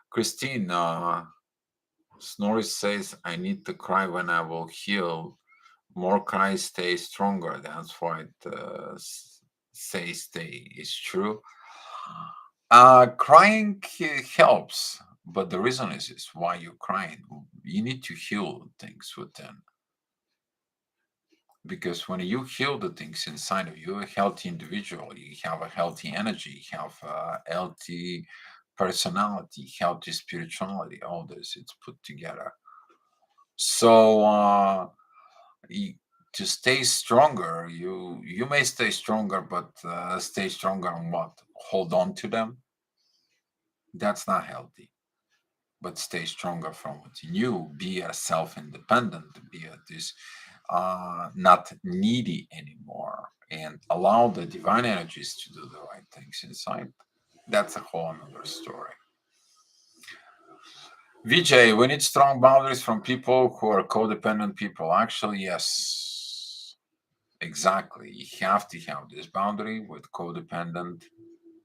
Christine, Snorri says, I need to cry when I will heal. More cry, stay stronger. That's why it say stay. Is true. Crying helps, but the reason is why you're crying. You need to heal things within. Because when you heal the things inside of you, a healthy individual, you have a healthy energy, you have a healthy personality, healthy spirituality, all this, it's put together. So y- to stay stronger, you may stay stronger, but stay stronger on what? Hold on to them. That's not healthy. But stay stronger from within you. Be a self-independent. Be a this not needy anymore, and allow the divine energies to do the right things inside. That's a whole another story. VJ, we need strong boundaries from people who are codependent people. Actually, yes. Exactly. You have to have this boundary with codependent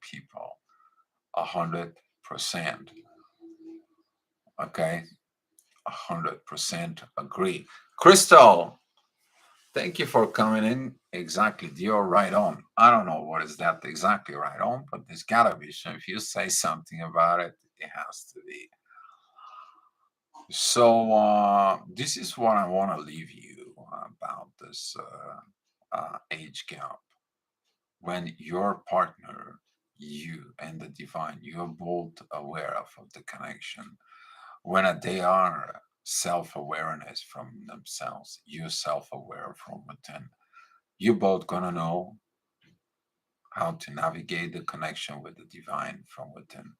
people. 100%. Okay. 100% agree. Crystal, thank you for coming in. Exactly. You're right on. I don't know what is that exactly right on, but there's gotta be. So if you say something about it, it has to be. So this is what I want to leave you about this age gap. When your partner, you and the divine, you're both aware of the connection. When they are self-awareness from themselves, you're self-aware from within, you both gonna know how to navigate the connection with the divine from within.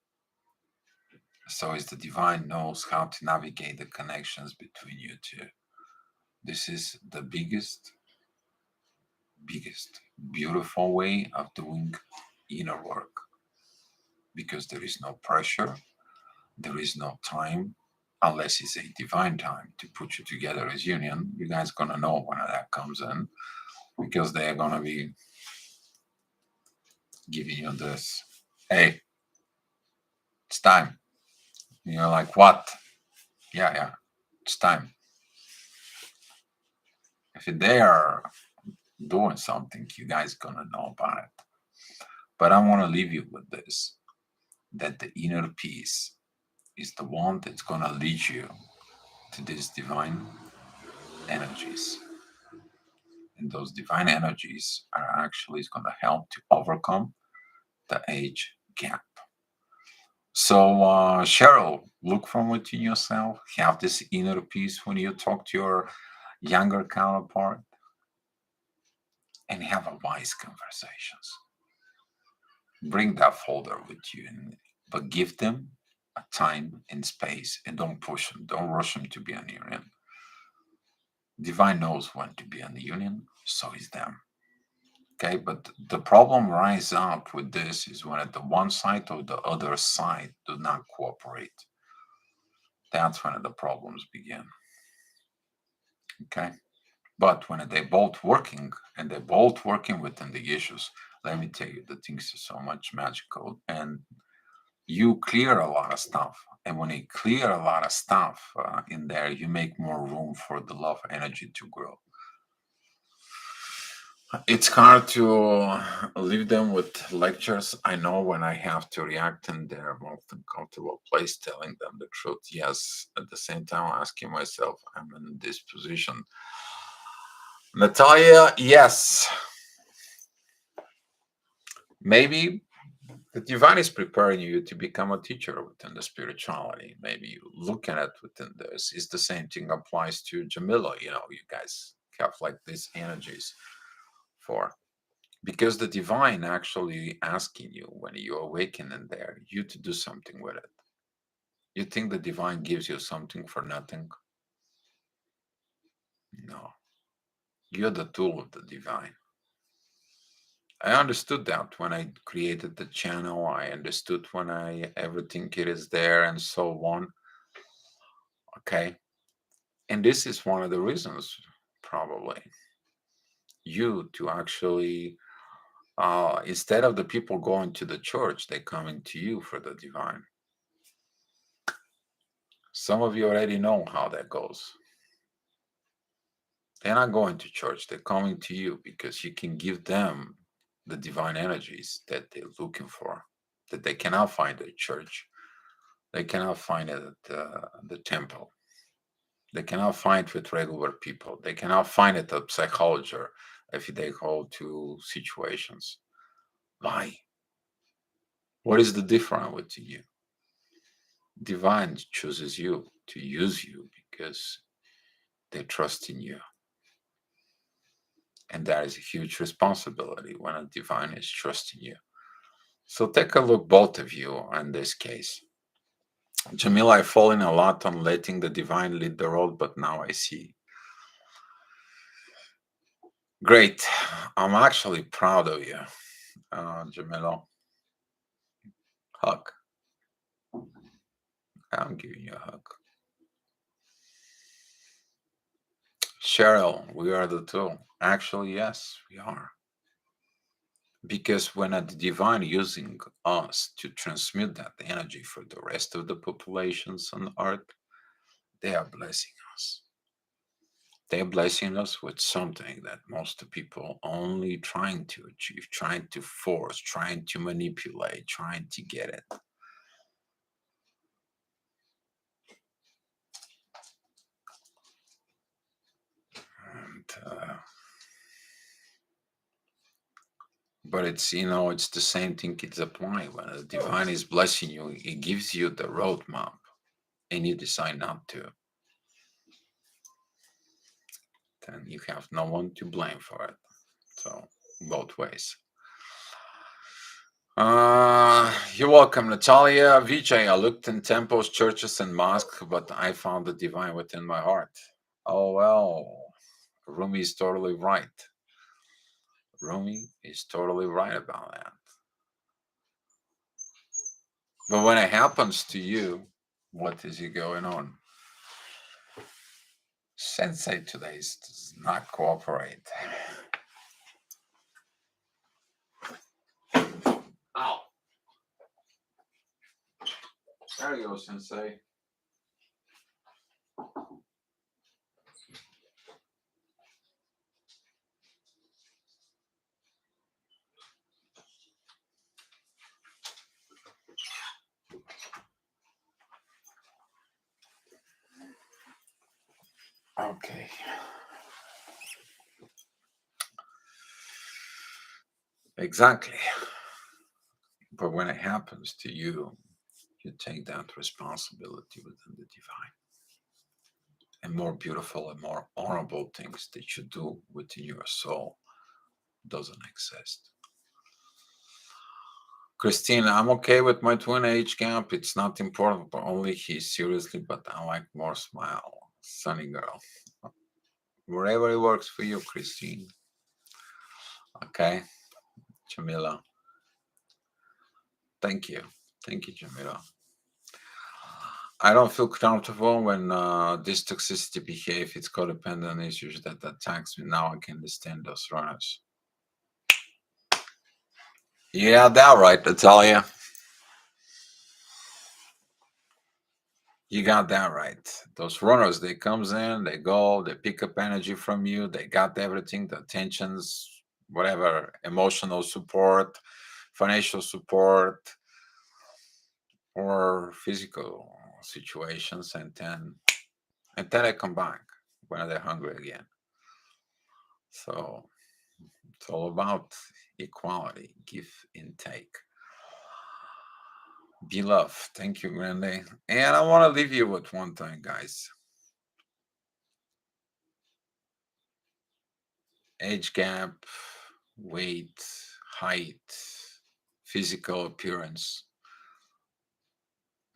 So as the divine knows how to navigate the connections between you two. This is the biggest beautiful way of doing inner work, because there is no pressure, there is no time, unless it's a divine time to put you together as union. You guys gonna know when that comes in, because they're gonna be giving you this. Hey, it's time. And you're like, what? Yeah, it's time. If they are doing something, you guys gonna know about it. But I want to leave you with this: that the inner peace is the one that's gonna lead you to these divine energies. And those divine energies are actually going to help to overcome the age gap. So, Cheryl, look from within yourself, have this inner peace when you talk to your younger counterpart, and have a wise conversations. Bring that folder with you, but give them a time and space, and don't push them, don't rush them to be an union. Divine knows when to be in the union, so is them. Okay, but the problem rise up with this is when at the one side or the other side do not cooperate. That's when the problems begin. Okay, but when they're both working and they're both working within the issues, let me tell you, the things are so much magical, and you clear a lot of stuff. And when you clear a lot of stuff in there, you make more room for the love energy to grow. It's hard to leave them with lectures. I know when I have to react in their most uncomfortable place, telling them the truth. Yes, at the same time, asking myself, I'm in this position. Natalia, yes, maybe the divine is preparing you to become a teacher within the spirituality. Maybe you look at it within this. It's the same thing applies to Jamila. You know, you guys have like these energies for. Because the divine actually asking you when you awaken in there, you to do something with it. You think the divine gives you something for nothing? No. You're the tool of the divine. I understood that when I created the channel. I understood when I everything it is there and so on. Okay. And this is one of the reasons, probably, you to actually instead of the people going to the church, they coming to you for the divine. Some of you already know how that goes. They're not going to church, they're coming to you because you can give them the divine energies that they're looking for, that they cannot find at church, they cannot find it at the temple, they cannot find it with regular people, they cannot find it at psychology if they go to situations. Why? What is the difference with you? Divine chooses you to use you because they trust in you. And that is a huge responsibility when a divine is trusting you. So take a look, both of you, in this case. Jamila, I've fallen a lot on letting the divine lead the road, but now I see. Great. I'm actually proud of you, Jamila. Hug. I'm giving you a hug. Cheryl, we are the two. Actually, yes, we are. Because when a divine using us to transmute that energy for the rest of the populations on earth, they are blessing us. They're blessing us with something that most people only trying to achieve, trying to force, trying to manipulate, trying to get it. And, but it's, it's the same thing it's applying. When the divine is blessing you, it gives you the roadmap and you decide not to. Then you have no one to blame for it. So both ways. You're welcome, Natalia. Vijay, I looked in temples, churches, and mosques, but I found the divine within my heart. Oh, well, Rumi is totally right. Rumi is totally right about that. But when it happens to you, what is going on? Sensei today does not cooperate. Ow. There you go, Sensei. Okay. Exactly. But when it happens to you, you take that responsibility within the divine. And more beautiful and more honorable things that you do within your soul doesn't exist. Christine, I'm okay with my twin age gap. It's not important, but only he seriously, but I like more smile. Sunny girl. Wherever it works for you, Christine. Okay, Jamila. Thank you. Thank you, Jamila. I don't feel comfortable when this toxicity behave. It's codependent issues that attacks me. Now I can understand those runners. Yeah, that right, Natalia. You got that right. Those runners, they comes in, they go, they pick up energy from you. They got everything, the attentions, whatever, emotional support, financial support, or physical situations, and then they come back when they're hungry again. So it's all about equality, give and take. Be love. Thank you, Grande. And I want to leave you with one thing, guys. Age gap, weight, height, physical appearance,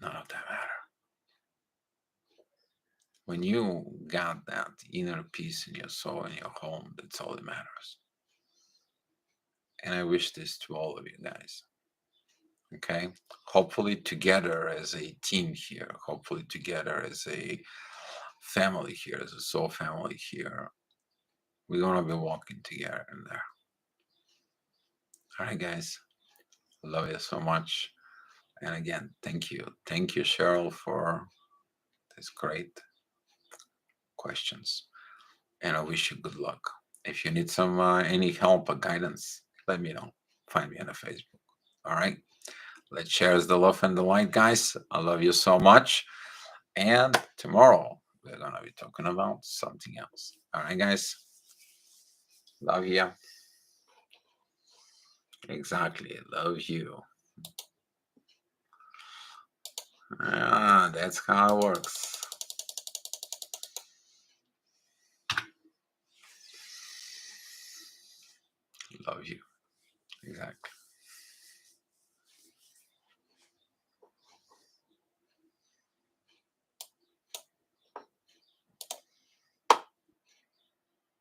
none of that matter. When you got that inner peace in your soul in your home, that's all that matters. And I wish this to all of you guys. Okay, hopefully together as a team here, hopefully together as a family here, as a soul family here, we're gonna be walking together in there. All right, guys, I love you so much. And again, thank you, Cheryl, for these great questions. And I wish you good luck. If you need some any help or guidance, let me know. Find me on the Facebook. All right, let's share the love and the light, guys. I love you so much. And tomorrow we're gonna be talking about something else. All right, guys. Love you. Exactly. Love you. That's how it works. Love you. Exactly.